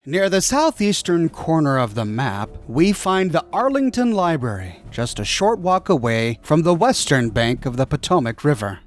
Near the southeastern corner of the map, we find the Arlington Library, just a short walk away from the western bank of the Potomac River.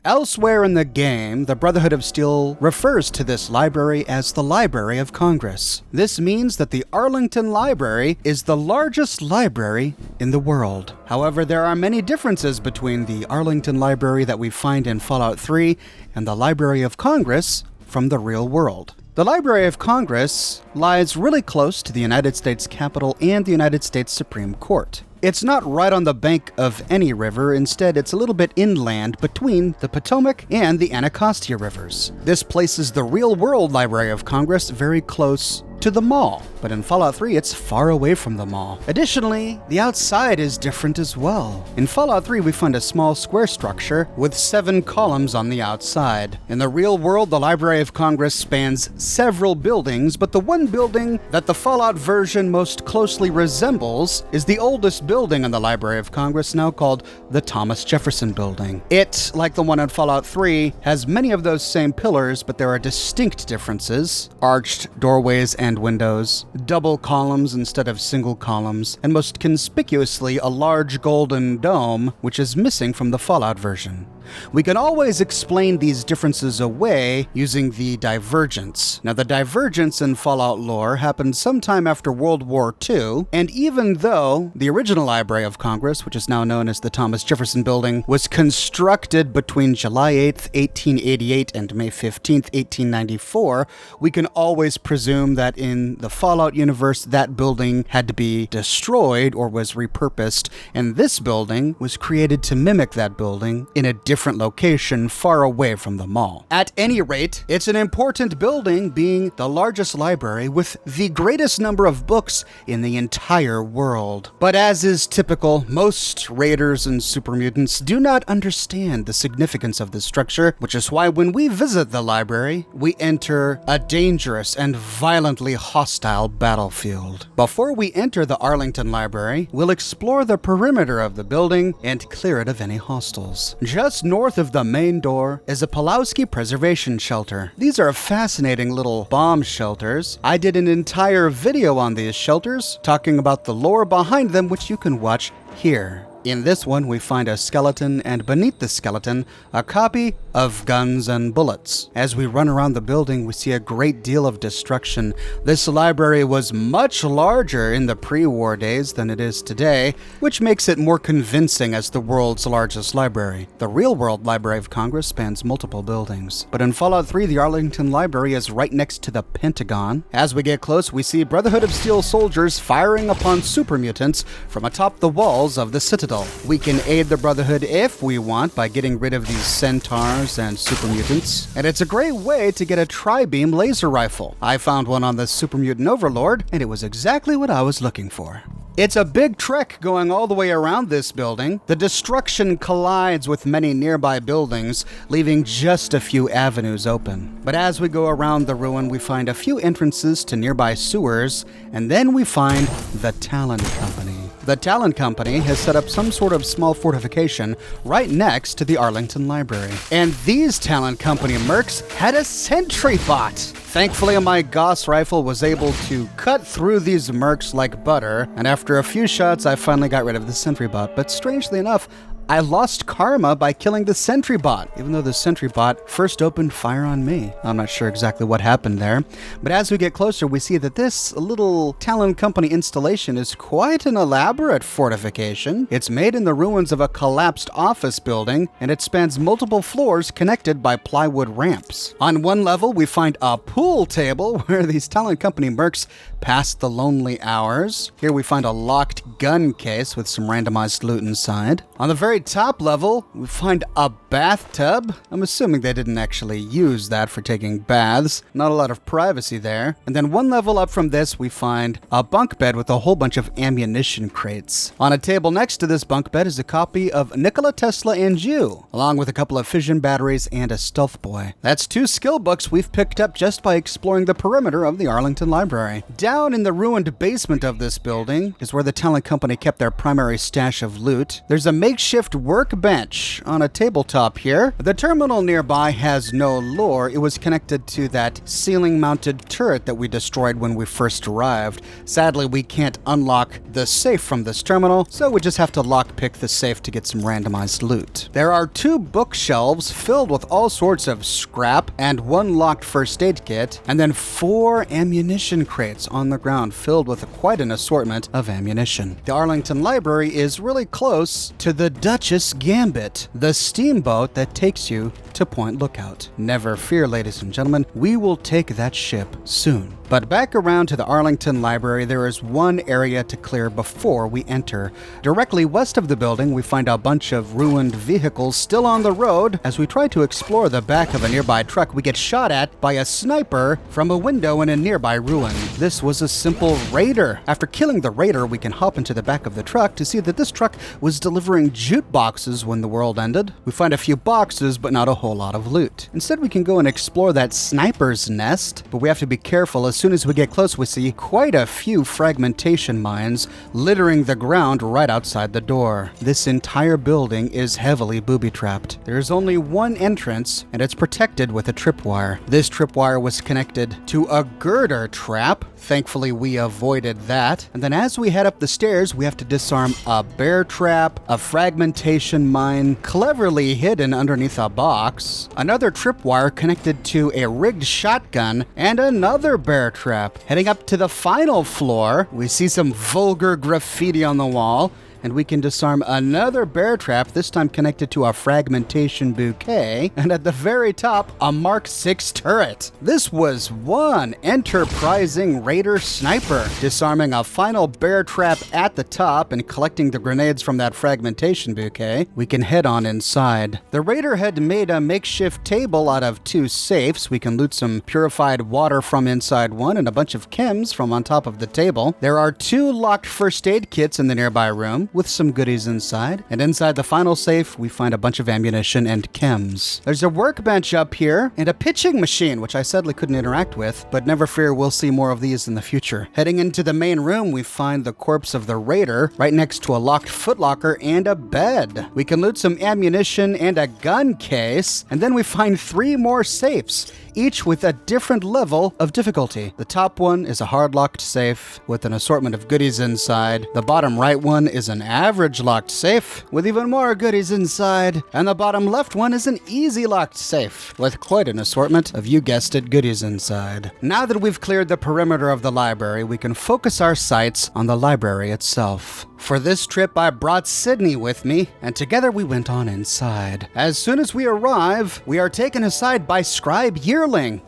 Elsewhere in the game, the Brotherhood of Steel refers to this library as the Library of Congress. This means that the Arlington Library is the largest library in the world. However, there are many differences between the Arlington Library that we find in Fallout 3 and the Library of Congress from the real world. The Library of Congress lies really close to the United States Capitol and the United States Supreme Court. It's not right on the bank of any river. Instead, it's a little bit inland between the Potomac and the Anacostia rivers. This places the real-world Library of Congress very close to the mall, but in Fallout 3, it's far away from the mall. Additionally, the outside is different as well. In Fallout 3, we find a small square structure with 7 columns on the outside. In the real world, the Library of Congress spans several buildings, but the one building that the Fallout version most closely resembles is the oldest building in the Library of Congress, now called the Thomas Jefferson Building. It, like the one in Fallout 3, has many of those same pillars, but there are distinct differences: arched doorways and windows, double columns instead of single columns, and most conspicuously a large golden dome, which is missing from the Fallout version. We can always explain these differences away using the divergence. Now, the divergence in Fallout lore happened sometime after World War II, and even though the original Library of Congress, which is now known as the Thomas Jefferson Building, was constructed between July 8th, 1888 and May 15th, 1894, we can always presume that in the Fallout universe, that building had to be destroyed or was repurposed, and this building was created to mimic that building in a different location far away from the mall. At any rate, it's an important building, being the largest library with the greatest number of books in the entire world. But as is typical, most raiders and super mutants do not understand the significance of this structure, which is why when we visit the library, we enter a dangerous and violently hostile battlefield. Before we enter the Arlington Library, we'll explore the perimeter of the building and clear it of any hostiles. Just north of the main door is a Pawlowski preservation shelter. These are fascinating little bomb shelters. I did an entire video on these shelters, talking about the lore behind them, which you can watch here. In this one, we find a skeleton, and beneath the skeleton, a copy of Guns and Bullets. As we run around the building, we see a great deal of destruction. This library was much larger in the pre-war days than it is today, which makes it more convincing as the world's largest library. The real-world Library of Congress spans multiple buildings. But in Fallout 3, the Arlington Library is right next to the Pentagon. As we get close, we see Brotherhood of Steel soldiers firing upon super mutants from atop the walls of the Citadel. We can aid the Brotherhood if we want by getting rid of these centaurs and super mutants, and it's a great way to get a tri-beam laser rifle. I found one on the Super Mutant Overlord, and it was exactly what I was looking for. It's a big trek going all the way around this building. The destruction collides with many nearby buildings, leaving just a few avenues open. But as we go around the ruin, we find a few entrances to nearby sewers, and then we find the Talon Company. The Talon Company has set up some sort of small fortification right next to the Arlington Library. And these Talon Company mercs had a sentry bot. Thankfully, my Gauss rifle was able to cut through these mercs like butter, and after a few shots, I finally got rid of the sentry bot. But strangely enough, I lost karma by killing the sentry bot, even though the sentry bot first opened fire on me. I'm not sure exactly what happened there, but as we get closer, we see that this little Talon Company installation is quite an elaborate fortification. It's made in the ruins of a collapsed office building, and it spans multiple floors connected by plywood ramps. On one level, we find a pool table where these Talon Company mercs pass the lonely hours. Here we find a locked gun case with some randomized loot inside. On the very top level, we find a bathtub. I'm assuming they didn't actually use that for taking baths. Not a lot of privacy there. And then one level up from this, we find a bunk bed with a whole bunch of ammunition crates. On a table next to this bunk bed is a copy of Nikola Tesla and You, along with a couple of fission batteries and a stealth boy. That's 2 skill books we've picked up just by exploring the perimeter of the Arlington Library. Down in the ruined basement of this building is where the Talon Company kept their primary stash of loot. There's a makeshift makeshift workbench on a tabletop here. The terminal nearby has no lore. It was connected to that ceiling-mounted turret that we destroyed when we first arrived. Sadly, we can't unlock the safe from this terminal, so we just have to lockpick the safe to get some randomized loot. There are 2 bookshelves filled with all sorts of scrap and 1 locked first aid kit, and then 4 ammunition crates on the ground filled with quite an assortment of ammunition. The Arlington Library is really close to the Duchess Gambit, the steamboat that takes you to Point Lookout. Never fear, ladies and gentlemen, we will take that ship soon. But back around to the Arlington Library, there is one area to clear before we enter. Directly west of the building, we find a bunch of ruined vehicles still on the road. As we try to explore the back of a nearby truck, we get shot at by a sniper from a window in a nearby ruin. This was a simple raider. After killing the raider, we can hop into the back of the truck to see that this truck was delivering jute boxes when the world ended. We find a few boxes, but not a whole lot of loot. Instead, we can go and explore that sniper's nest, but we have to be careful. As soon as we get close, we see quite a few fragmentation mines littering the ground right outside the door. This entire building is heavily booby-trapped. There's only one entrance, and it's protected with a tripwire. This tripwire was connected to a girder trap. Thankfully, we avoided that. And then as we head up the stairs, we have to disarm a bear trap, a fragmentation mine cleverly hidden underneath a box, another tripwire connected to a rigged shotgun, and another bear trap. Heading up to the final floor, we see some vulgar graffiti on the wall, and we can disarm another bear trap, this time connected to a fragmentation bouquet, and at the very top, a Mark 6 turret. This was one enterprising raider sniper, disarming a final bear trap at the top and collecting the grenades from that fragmentation bouquet. We can head on inside. The raider had made a makeshift table out of 2 safes. We can loot some purified water from inside one and a bunch of chems from on top of the table. There are 2 locked first aid kits in the nearby room, with some goodies inside. And inside the final safe, we find a bunch of ammunition and chems. There's a workbench up here and a pitching machine, which I sadly couldn't interact with, but never fear, we'll see more of these in the future. Heading into the main room, we find the corpse of the raider right next to a locked footlocker and a bed. We can loot some ammunition and a gun case, and then we find 3 more safes, each with a different level of difficulty. The top one is a hard-locked safe with an assortment of goodies inside. The bottom right one is an average locked safe with even more goodies inside. And the bottom left one is an easy locked safe with quite an assortment of, you guessed it, goodies inside. Now that we've cleared the perimeter of the library, we can focus our sights on the library itself. For this trip, I brought Sydney with me, and together we went on inside. As soon as we arrive, we are taken aside by Scribe Yearling.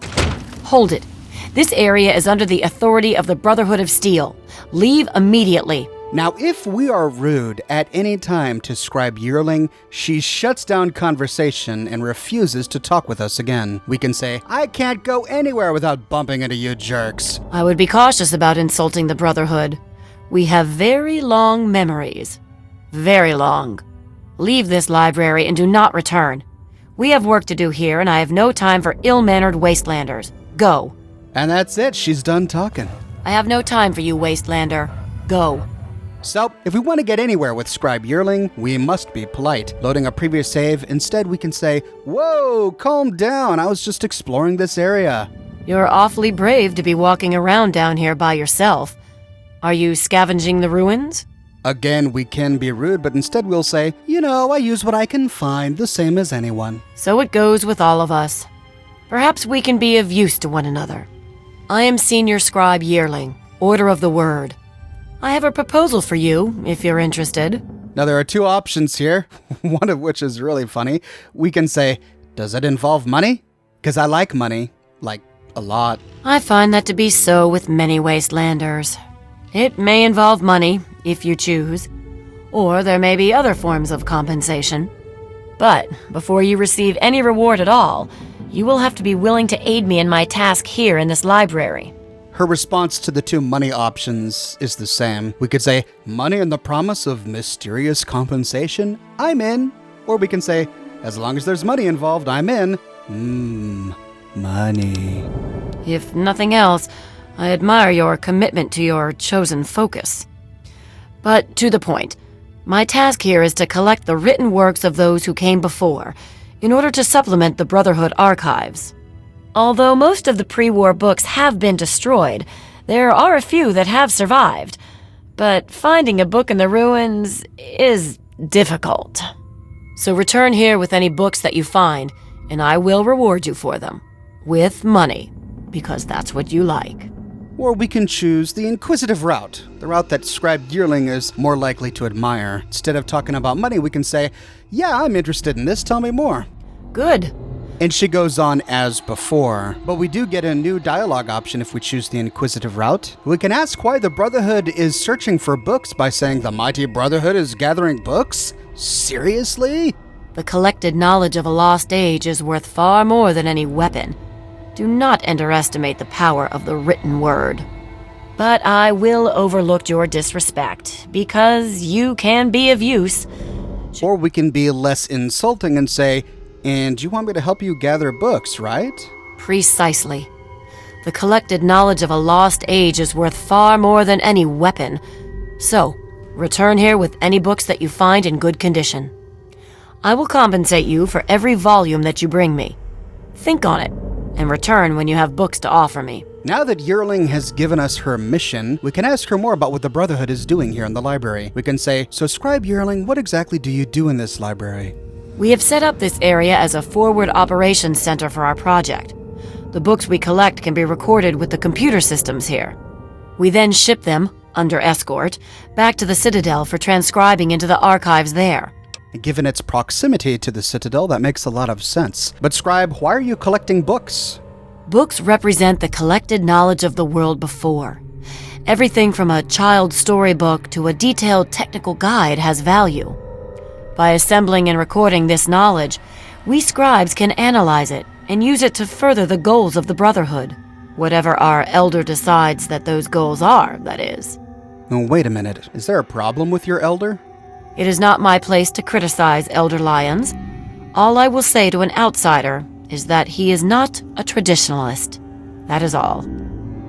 Hold it. This area is under the authority of the Brotherhood of Steel. Leave immediately. Now, if we are rude at any time to Scribe Yearling, she shuts down conversation and refuses to talk with us again. We can say, "I can't go anywhere without bumping into you jerks." I would be cautious about insulting the Brotherhood. We have very long memories. Very long. Leave this library and do not return. We have work to do here, and I have no time for ill-mannered wastelanders. Go. And that's it. She's done talking. I have no time for you, wastelander. Go. So, if we want to get anywhere with Scribe Yearling, we must be polite. Loading a previous save, instead we can say, "Whoa, calm down, I was just exploring this area." You're awfully brave to be walking around down here by yourself. Are you scavenging the ruins? Again, we can be rude, but instead we'll say, "You know, I use what I can find, the same as anyone." So it goes with all of us. Perhaps we can be of use to one another. I am Senior Scribe Yearling, Order of the Word. I have a proposal for you, if you're interested. Now, there are 2 options here, one of which is really funny. We can say, "Does it involve money? Because I like money, like, a lot." I find that to be so with many wastelanders. It may involve money, if you choose, or there may be other forms of compensation. But before you receive any reward at all, you will have to be willing to aid me in my task here in this library. Her response to the 2 money options is the same. We could say, "Money and the promise of mysterious compensation? I'm in." Or we can say, "As long as there's money involved, I'm in." Money. If nothing else, I admire your commitment to your chosen focus. But to the point, My task here is to collect the written works of those who came before, in order to supplement the Brotherhood archives. Although most of the pre-war books have been destroyed, there are a few that have survived. But finding a book in the ruins is difficult. So return here with any books that you find, and I will reward you for them. With money, because that's what you like. Or we can choose the inquisitive route, the route that Scribe Yearling is more likely to admire. Instead of talking about money, we can say, yeah, I'm interested in this, tell me more. Good. And she goes on as before, but we do get a new dialogue option if we choose the inquisitive route. We can ask why the Brotherhood is searching for books by saying the mighty Brotherhood is gathering books? Seriously? The collected knowledge of a lost age is worth far more than any weapon. Do not underestimate the power of the written word. But I will overlook your disrespect, because you can be of use. Or we can be less insulting and say, and you want me to help you gather books, right? Precisely. The collected knowledge of a lost age is worth far more than any weapon. So, return here with any books that you find in good condition. I will compensate you for every volume that you bring me. Think on it, and return when you have books to offer me. Now that Yearling has given us her mission, we can ask her more about what the Brotherhood is doing here in the library. We can say, so Scribe Yearling, what exactly do you do in this library? We have set up this area as a forward operations center for our project. The books we collect can be recorded with the computer systems here. We then ship them, under escort, back to the Citadel for transcribing into the archives there. Given its proximity to the Citadel, that makes a lot of sense. But Scribe, why are you collecting books? Books represent the collected knowledge of the world before. Everything from a child's storybook to a detailed technical guide has value. By assembling and recording this knowledge, we scribes can analyze it and use it to further the goals of the Brotherhood. Whatever our elder decides that those goals are, that is. Oh, wait a minute. Is there a problem with your elder? It is not my place to criticize Elder Lyons. All I will say to an outsider is that he is not a traditionalist. That is all.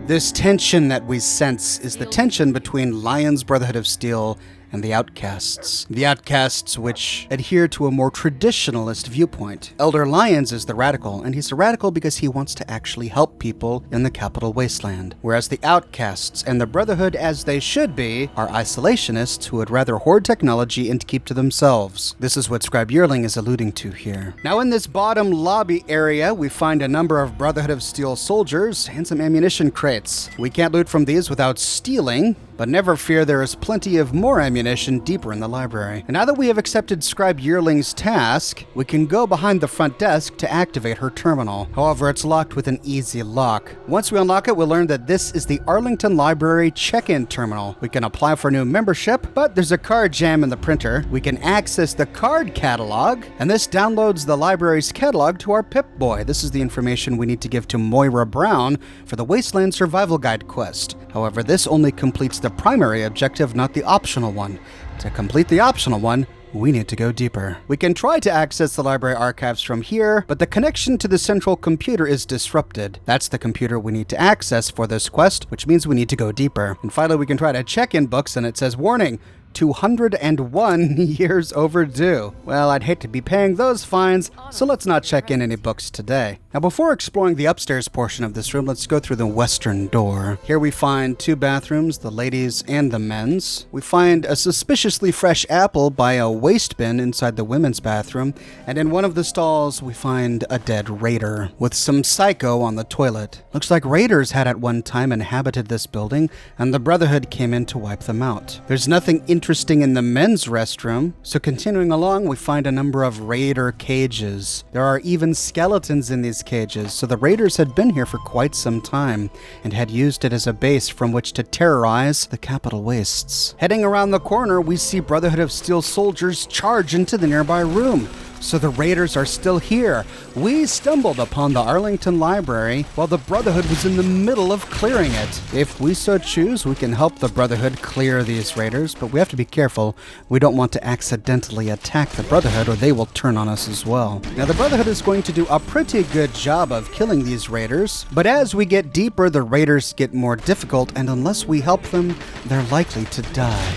This tension that we sense is the tension between Lyons' Brotherhood of Steel and the Outcasts. The Outcasts which adhere to a more traditionalist viewpoint. Elder Lyons is the radical, and he's a radical because he wants to actually help people in the Capital Wasteland. Whereas the Outcasts and the Brotherhood, as they should be, are isolationists who would rather hoard technology and keep to themselves. This is what Scribe Yearling is alluding to here. Now in this bottom lobby area, we find a number of Brotherhood of Steel soldiers and some ammunition crates. We can't loot from these without stealing, but never fear, there is plenty of more ammunition deeper in the library. And now that we have accepted Scribe Yearling's task, we can go behind the front desk to activate her terminal. However, it's locked with an easy lock. Once we unlock it, we'll learn that this is the Arlington Library check-in terminal. We can apply for new membership, but there's a card jam in the printer. We can access the card catalog, and this downloads the library's catalog to our Pip-Boy. This is the information we need to give to Moira Brown for the Wasteland Survival Guide quest. However, this only completes the primary objective, not the optional one. To complete the optional one, we need to go deeper. We can try to access the library archives from here, but the connection to the central computer is disrupted. That's the computer we need to access for this quest, which means we need to go deeper. And finally, we can try to check in books, and it says, warning, 201 years overdue. Well, I'd hate to be paying those fines, so let's not check in any books today. Now, before exploring the upstairs portion of this room, let's go through the western door. Here we find two bathrooms, the ladies' and the men's. We find a suspiciously fresh apple by a waste bin inside the women's bathroom, and in one of the stalls, we find a dead raider with some psycho on the toilet. Looks like raiders had at one time inhabited this building, and the Brotherhood came in to wipe them out. There's nothing interesting in the men's restroom, so continuing along, we find a number of raider cages. There are even skeletons in these cages, so the raiders had been here for quite some time and had used it as a base from which to terrorize the Capital Wastes. Heading around the corner, we see Brotherhood of Steel soldiers charge into the nearby room. So the raiders are still here. We stumbled upon the Arlington Library while the Brotherhood was in the middle of clearing it. If we so choose, we can help the Brotherhood clear these raiders, but we have to be careful. We don't want to accidentally attack the Brotherhood or they will turn on us as well. Now the Brotherhood is going to do a pretty good job of killing these raiders, but as we get deeper, the raiders get more difficult, and unless we help them, they're likely to die.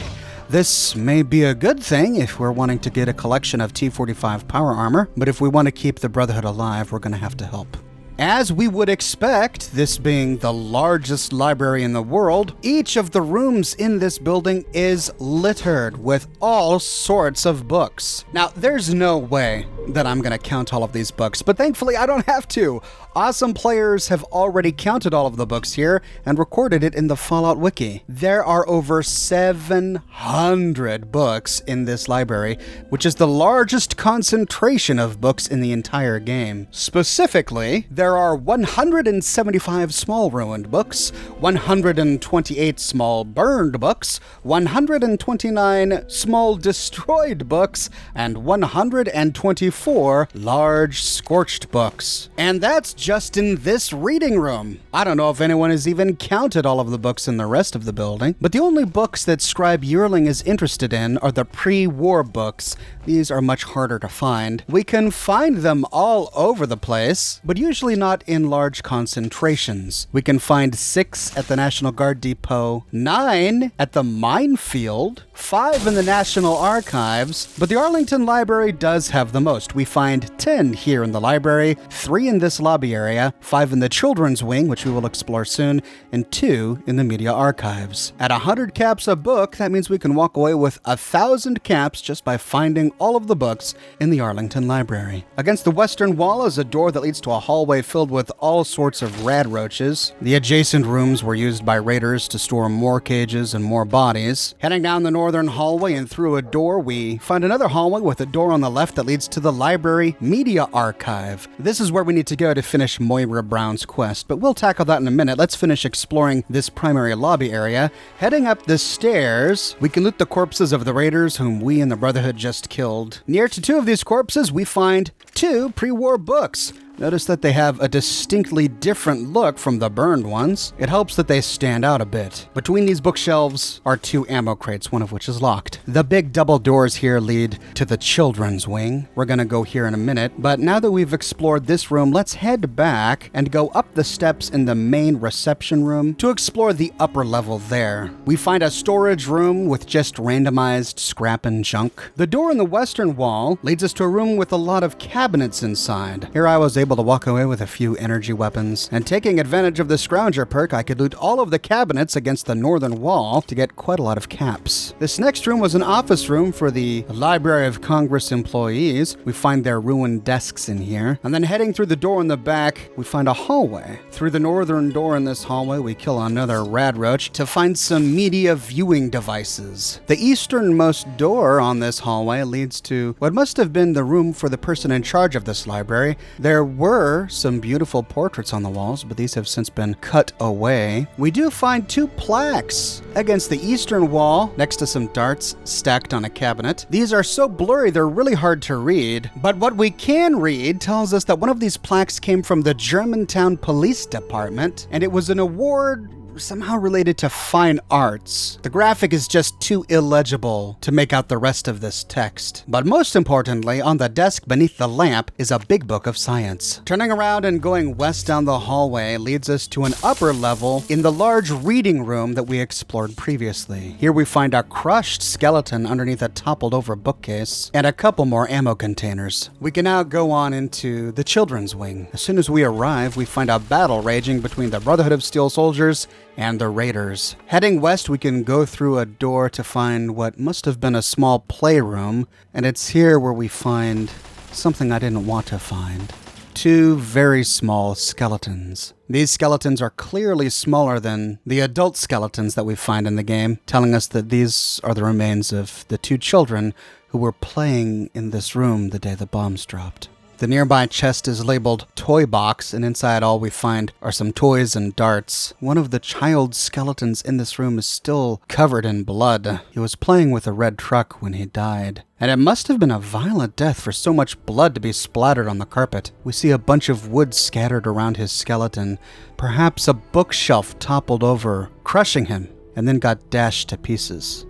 This may be a good thing if we're wanting to get a collection of T-45 power armor, but if we want to keep the Brotherhood alive, we're going to have to help. As we would expect, this being the largest library in the world, each of the rooms in this building is littered with all sorts of books. Now, there's no way that I'm going to count all of these books, but thankfully I don't have to. Awesome players have already counted all of the books here and recorded it in the Fallout Wiki. There are over 700 books in this library, which is the largest concentration of books in the entire game. Specifically, there are 175 small ruined books, 128 small burned books, 129 small destroyed books, and 124 large scorched books. And that's just in this reading room. I don't know if anyone has even counted all of the books in the rest of the building, but the only books that Scribe Yearling is interested in are the pre-war books. These are much harder to find. We can find them all over the place, but usually not in large concentrations. We can find 6 at the National Guard Depot, 9 at the minefield, 5 in the National Archives, but the Arlington Library does have the most. We find 10 here in the library, 3 in this lobby area, 5 in the children's wing, which we will explore soon, and 2 in the media archives. At 100 caps a book, that means we can walk away with 1,000 caps just by finding all of the books in the Arlington Library. Against the western wall is a door that leads to a hallway filled with all sorts of rad roaches. The adjacent rooms were used by raiders to store more cages and more bodies. Heading down the northern hallway and through a door, we find another hallway with a door on the left that leads to the library media archive. This is where we need to go to finish Moira Brown's quest, but we'll tackle that in a minute. Let's finish exploring this primary lobby area. Heading up the stairs, we can loot the corpses of the raiders whom we and the Brotherhood just killed. Near to 2 of these corpses, we find 2 pre-war books. Notice that they have a distinctly different look from the burned ones. It helps that they stand out a bit. Between these bookshelves are 2 ammo crates, one of which is locked. The big double doors here lead to the children's wing. We're gonna go here in a minute, but now that we've explored this room, let's head back and go up the steps in the main reception room to explore the upper level there. We find a storage room with just randomized scrap and junk. The door in the western wall leads us to a room with a lot of cabinets inside. Here I was able to walk away with a few energy weapons, and taking advantage of the Scrounger perk, I could loot all of the cabinets against the northern wall to get quite a lot of caps. This next room was an office room for the Library of Congress employees. We find their ruined desks in here, and then heading through the door in the back, we find a hallway. Through the northern door in this hallway, we kill another rad roach to find some media viewing devices. The easternmost door on this hallway leads to what must have been the room for the person in charge of this library. There were some beautiful portraits on the walls, but these have since been cut away. We do find 2 plaques against the eastern wall next to some darts stacked on a cabinet. These are so blurry they're really hard to read, but what we can read tells us that one of these plaques came from the Germantown Police Department, and it was an award somehow related to fine arts. The graphic is just too illegible to make out the rest of this text. But most importantly, on the desk beneath the lamp is a big book of science. Turning around and going west down the hallway leads us to an upper level in the large reading room that we explored previously. Here we find a crushed skeleton underneath a toppled over bookcase and a couple more ammo containers. We can now go on into the children's wing. As soon as we arrive, we find a battle raging between the Brotherhood of Steel Soldiers and the raiders. Heading west, we can go through a door to find what must have been a small playroom, and it's here where we find something I didn't want to find. 2 very small skeletons. These skeletons are clearly smaller than the adult skeletons that we find in the game, telling us that these are the remains of the 2 children who were playing in this room the day the bombs dropped. The nearby chest is labeled Toy Box, and inside all we find are some toys and darts. One of the child skeletons in this room is still covered in blood. He was playing with a red truck when he died. And it must have been a violent death for so much blood to be splattered on the carpet. We see a bunch of wood scattered around his skeleton. Perhaps a bookshelf toppled over, crushing him, and then got dashed to pieces.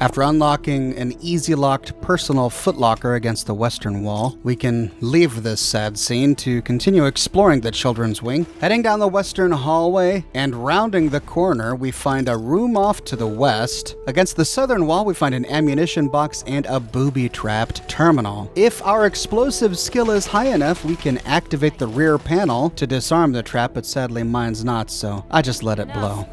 After unlocking an easy-locked personal footlocker against the western wall, we can leave this sad scene to continue exploring the children's wing. Heading down the western hallway and rounding the corner, we find a room off to the west. Against the southern wall, we find an ammunition box and a booby-trapped terminal. If our explosive skill is high enough, we can activate the rear panel to disarm the trap, but sadly mine's not, so I just let it blow.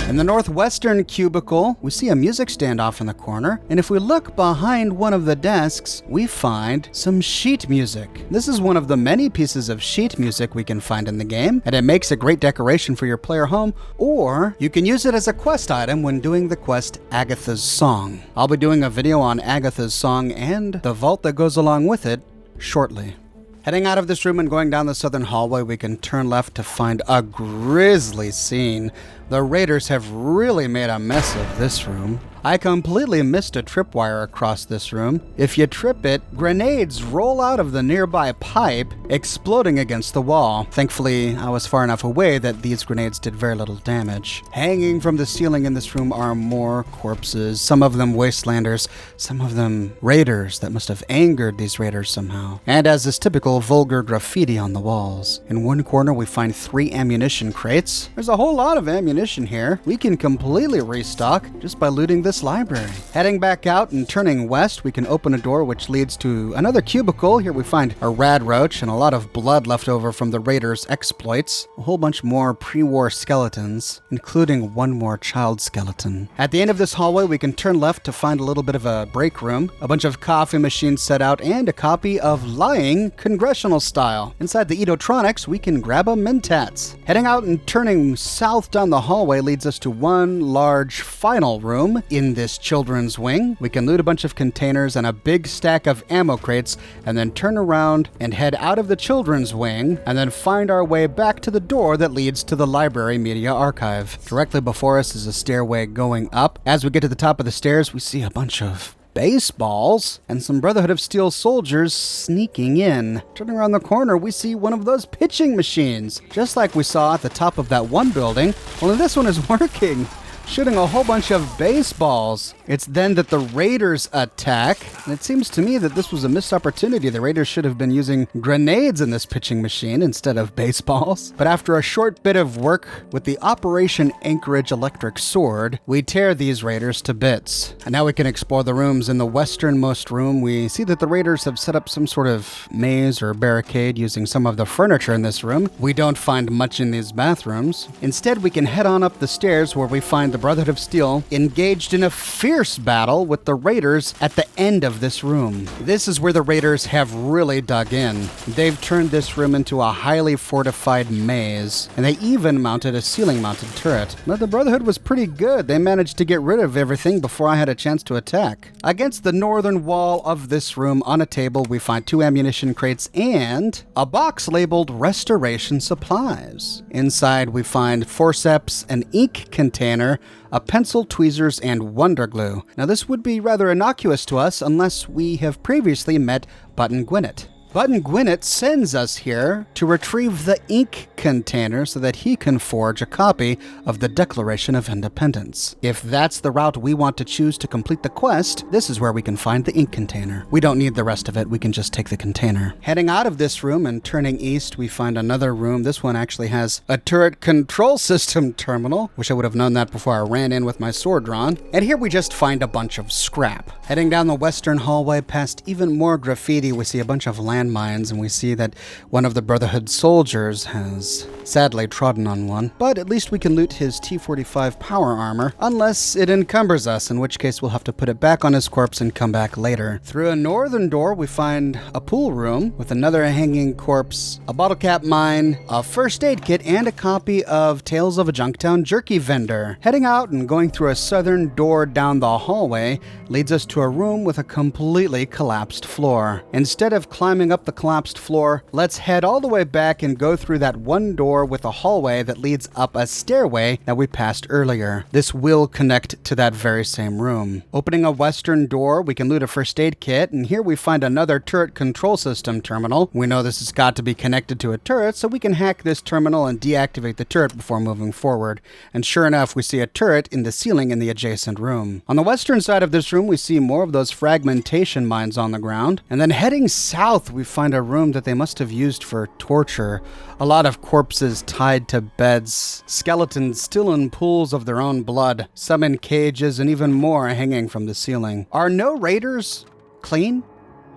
In the northwestern cubicle, we see a music stand off in the corner, and if we look behind one of the desks, we find some sheet music. This is one of the many pieces of sheet music we can find in the game, and it makes a great decoration for your player home, or you can use it as a quest item when doing the quest Agatha's Song. I'll be doing a video on Agatha's Song and the vault that goes along with it shortly. Heading out of this room and going down the southern hallway, we can turn left to find a grisly scene. The raiders have really made a mess of this room. I completely missed a tripwire across this room. If you trip it, grenades roll out of the nearby pipe, exploding against the wall. Thankfully, I was far enough away that these grenades did very little damage. Hanging from the ceiling in this room are more corpses, some of them wastelanders, some of them raiders that must have angered these raiders somehow. And as is typical, vulgar graffiti on the walls. In one corner, we find 3 ammunition crates. There's a whole lot of ammunition here. We can completely restock just by looting this library. Heading back out and turning west, we can open a door which leads to another cubicle. Here we find a rad roach and a lot of blood left over from the raiders' exploits. A whole bunch more pre-war skeletons, including one more child skeleton. At the end of this hallway, we can turn left to find a little bit of a break room, a bunch of coffee machines set out, and a copy of Lying Congressional Style. Inside the Edotronics, we can grab a Mentats. Heading out and turning south down the hallway leads us to one large final room. In this children's wing, we can loot a bunch of containers and a big stack of ammo crates, and then turn around and head out of the children's wing, and then find our way back to the door that leads to the library media archive. Directly before us is a stairway going up. As we get to the top of the stairs, we see a bunch of baseballs and some Brotherhood of Steel soldiers sneaking in. Turning around the corner, we see one of those pitching machines, just like we saw at the top of that one building, only this one is working, shooting a whole bunch of baseballs. It's then that the raiders attack, and it seems to me that this was a missed opportunity. The raiders should have been using grenades in this pitching machine instead of baseballs. But after a short bit of work with the Operation Anchorage electric sword, we tear these raiders to bits. And now we can explore the rooms. In the westernmost room, we see that the raiders have set up some sort of maze or barricade using some of the furniture in this room. We don't find much in these bathrooms. Instead, we can head on up the stairs where we find the Brotherhood of Steel engaged in a fierce battle with the raiders at the end of this room. This is where the raiders have really dug in. They've turned this room into a highly fortified maze, and they even mounted a ceiling-mounted turret. But the Brotherhood was pretty good. They managed to get rid of everything before I had a chance to attack. Against the northern wall of this room, on a table, we find 2 ammunition crates and a box labeled Restoration Supplies. Inside, we find forceps, an ink container, a pencil, tweezers, and wonder glue. Now this would be rather innocuous to us unless we have previously met Button Gwinnett. Button Gwinnett sends us here to retrieve the ink container so that he can forge a copy of the Declaration of Independence. If that's the route we want to choose to complete the quest, this is where we can find the ink container. We don't need the rest of it, we can just take the container. Heading out of this room and turning east, we find another room. This one actually has a turret control system terminal. Wish I would have known that before I ran in with my sword drawn. And here we just find a bunch of scrap. Heading down the western hallway past even more graffiti, we see a bunch of landmines, and we see that one of the Brotherhood soldiers has sadly trodden on one. But at least we can loot his T-45 power armor, unless it encumbers us, in which case we'll have to put it back on his corpse and come back later. Through a northern door, we find a pool room with another hanging corpse, a bottle cap mine, a first aid kit, and a copy of Tales of a Junktown Jerky Vendor. Heading out and going through a southern door down the hallway leads us to a room with a completely collapsed floor. Instead of climbing climbing up the collapsed floor, let's head all the way back and go through that one door with a hallway that leads up a stairway that we passed earlier. This will connect to that very same room. Opening a western door, we can loot a first aid kit, and here we find another turret control system terminal. We know this has got to be connected to a turret, so we can hack this terminal and deactivate the turret before moving forward. And sure enough, we see a turret in the ceiling in the adjacent room. On the western side of this room, we see more of those fragmentation mines on the ground. And then heading south, we find a room that they must have used for torture. A lot of corpses tied to beds, skeletons still in pools of their own blood, some in cages, and even more hanging from the ceiling. Are no raiders clean?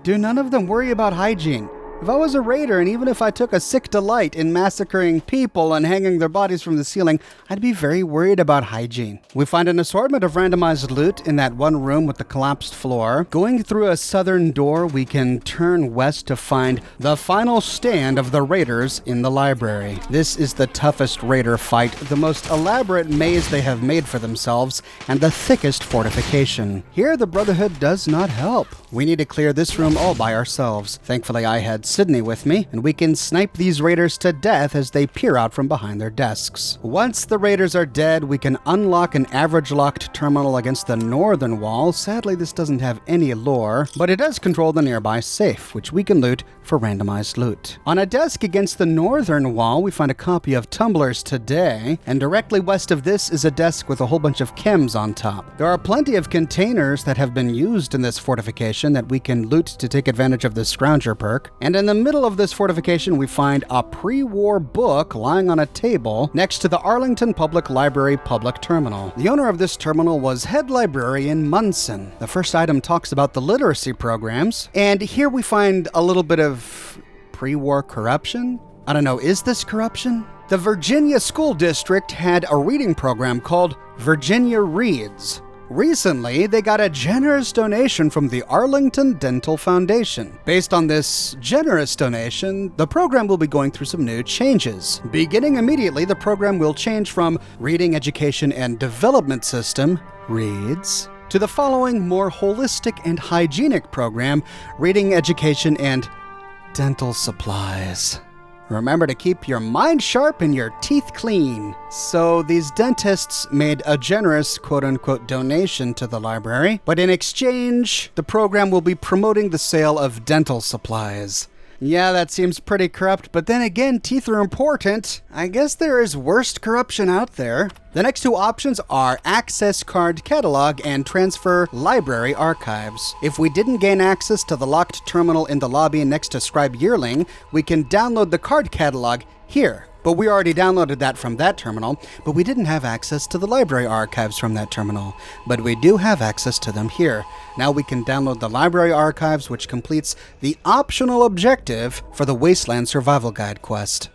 Do none of them worry about hygiene? If I was a raider, and even if I took a sick delight in massacring people and hanging their bodies from the ceiling, I'd be very worried about hygiene. We find an assortment of randomized loot in that one room with the collapsed floor. Going through a southern door, we can turn west to find the final stand of the raiders in the library. This is the toughest raider fight, the most elaborate maze they have made for themselves, and the thickest fortification. Here, the Brotherhood does not help. We need to clear this room all by ourselves. Thankfully, I had Sydney with me, and we can snipe these raiders to death as they peer out from behind their desks. Once the raiders are dead, we can unlock an average locked terminal against the northern wall. Sadly, this doesn't have any lore, but it does control the nearby safe, which we can loot for randomized loot. On a desk against the northern wall, we find a copy of Tumblers Today, and directly west of this is a desk with a whole bunch of chems on top. There are plenty of containers that have been used in this fortification that we can loot to take advantage of the Scrounger perk, and in the middle of this fortification, we find a pre-war book lying on a table next to the Arlington Public Library public terminal. The owner of this terminal was head librarian Munson. The first item talks about the literacy programs, and here we find a little bit of pre-war corruption. I don't know, is this corruption? The Virginia School District had a reading program called Virginia Reads. Recently, they got a generous donation from the Arlington Dental Foundation. Based on this generous donation, the program will be going through some new changes. Beginning immediately, the program will change from Reading Education and Development System, READS, to the following more holistic and hygienic program, Reading Education and Dental Supplies. Remember to keep your mind sharp and your teeth clean. So these dentists made a generous quote-unquote donation to the library, but in exchange, the program will be promoting the sale of dental supplies. Yeah, that seems pretty corrupt, but then again, teeth are important. I guess there is worst corruption out there. The next two options are Access Card Catalog and Transfer Library Archives. If we didn't gain access to the locked terminal in the lobby next to Scribe Yearling, we can download the card catalog here. But we already downloaded that from that terminal, but we didn't have access to the library archives from that terminal. But we do have access to them here. Now we can download the library archives, which completes the optional objective for the Wasteland Survival Guide quest.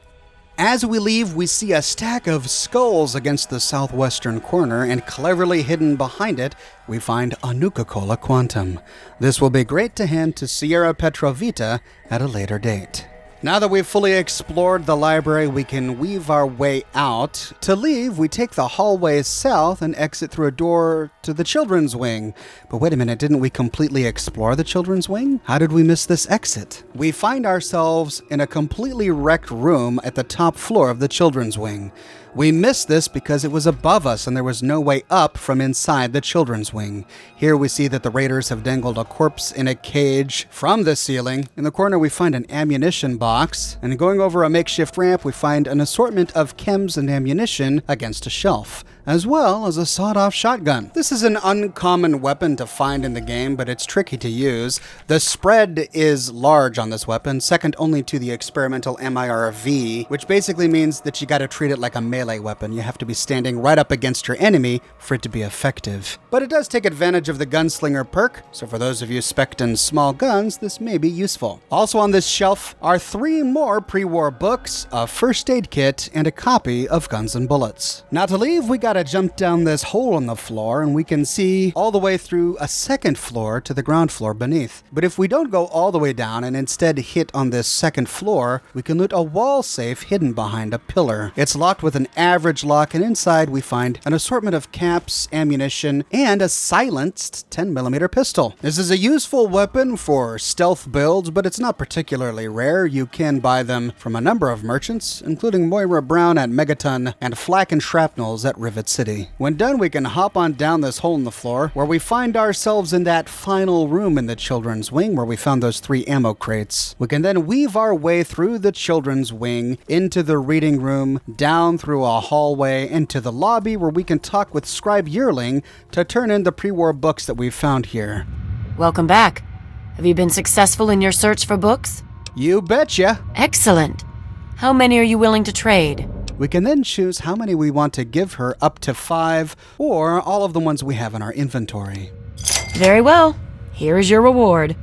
As we leave, we see a stack of skulls against the southwestern corner, and cleverly hidden behind it, we find a Nuka-Cola Quantum. This will be great to hand to Sierra Petrovita at a later date. Now that we've fully explored the library, we can weave our way out. To leave, we take the hallway south and exit through a door to the children's wing. But wait a minute, didn't we completely explore the children's wing? How did we miss this exit? We find ourselves in a completely wrecked room at the top floor of the children's wing. We missed this because it was above us and there was no way up from inside the children's wing. Here we see that the raiders have dangled a corpse in a cage from the ceiling. In the corner we find an ammunition box, and going over a makeshift ramp we find an assortment of chems and ammunition against a shelf, as well as a sawed-off shotgun. This is an uncommon weapon to find in the game, but it's tricky to use. The spread is large on this weapon, second only to the experimental MIRV, which basically means that you gotta treat it like a melee weapon. You have to be standing right up against your enemy for it to be effective. But it does take advantage of the gunslinger perk, so for those of you spec'ing small guns, this may be useful. Also on this shelf are 3 more pre-war books, a first aid kit, and a copy of Guns and Bullets. Now to leave, we got gotta jump down this hole in the floor and we can see all the way through a second floor to the ground floor beneath. But if we don't go all the way down and instead hit on this second floor, we can loot a wall safe hidden behind a pillar. It's locked with an average lock, and inside we find an assortment of caps, ammunition, and a silenced 10mm pistol. This is a useful weapon for stealth builds, but it's not particularly rare. You can buy them from a number of merchants, including Moira Brown at Megaton and Flak and Shrapnels at Rivet City. When done, we can hop on down this hole in the floor, where we find ourselves in that final room in the children's wing where we found those 3 ammo crates. We can then weave our way through the children's wing, into the reading room, down through a hallway, into the lobby where we can talk with Scribe Yearling to turn in the pre-war books that we've found here. Welcome back. Have you been successful in your search for books? You betcha! Excellent. How many are you willing to trade? We can then choose how many we want to give her, up to 5, or all of the ones we have in our inventory. Very well. Here is your reward.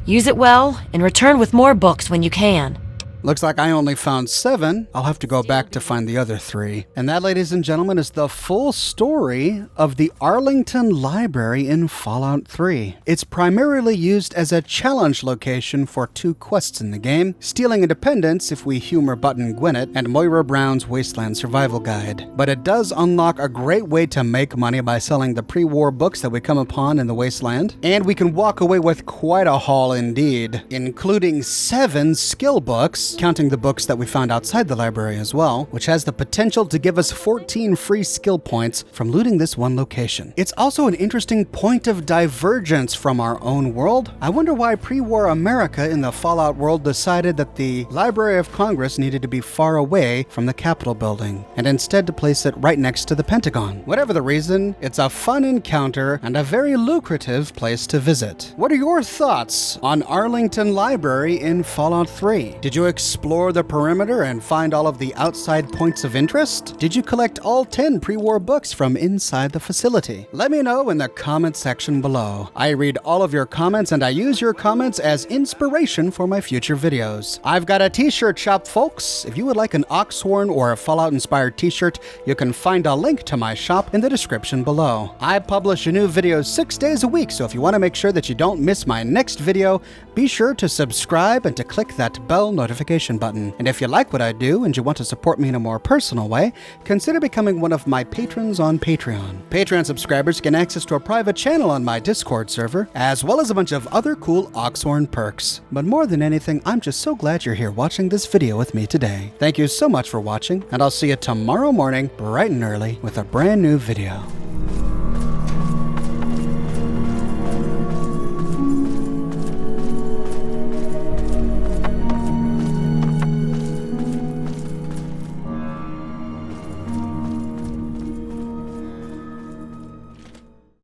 Use it well and return with more books when you can. Looks like I only found 7. I'll have to go back to find the other 3. And that, ladies and gentlemen, is the full story of the Arlington Library in Fallout 3. It's primarily used as a challenge location for 2 quests in the game: Stealing Independence if we humor Button Gwinnett, and Moira Brown's Wasteland Survival Guide. But it does unlock a great way to make money by selling the pre-war books that we come upon in the Wasteland. And we can walk away with quite a haul indeed, including 7 skill books, counting the books that we found outside the library as well, which has the potential to give us 14 free skill points from looting this one location. It's also an interesting point of divergence from our own world. I wonder why pre-war America in the Fallout world decided that the Library of Congress needed to be far away from the Capitol building, and instead to place it right next to the Pentagon. Whatever the reason, it's a fun encounter and a very lucrative place to visit. What are your thoughts on Arlington Library in Fallout 3? Did you explore the perimeter and find all of the outside points of interest? Did you collect all 10 pre-war books from inside the facility? Let me know in the comment section below. I read all of your comments and I use your comments as inspiration for my future videos. I've got a t-shirt shop, folks. If you would like an Oxhorn or a Fallout inspired t-shirt, you can find a link to my shop in the description below. I publish a new video 6 days a week, so if you want to make sure that you don't miss my next video, be sure to subscribe and to click that bell notification button. And if you like what I do and you want to support me in a more personal way, consider becoming one of my patrons on Patreon. Patreon subscribers get access to a private channel on my Discord server, as well as a bunch of other cool Oxhorn perks. But more than anything, I'm just so glad you're here watching this video with me today. Thank you so much for watching, and I'll see you tomorrow morning, bright and early, with a brand new video.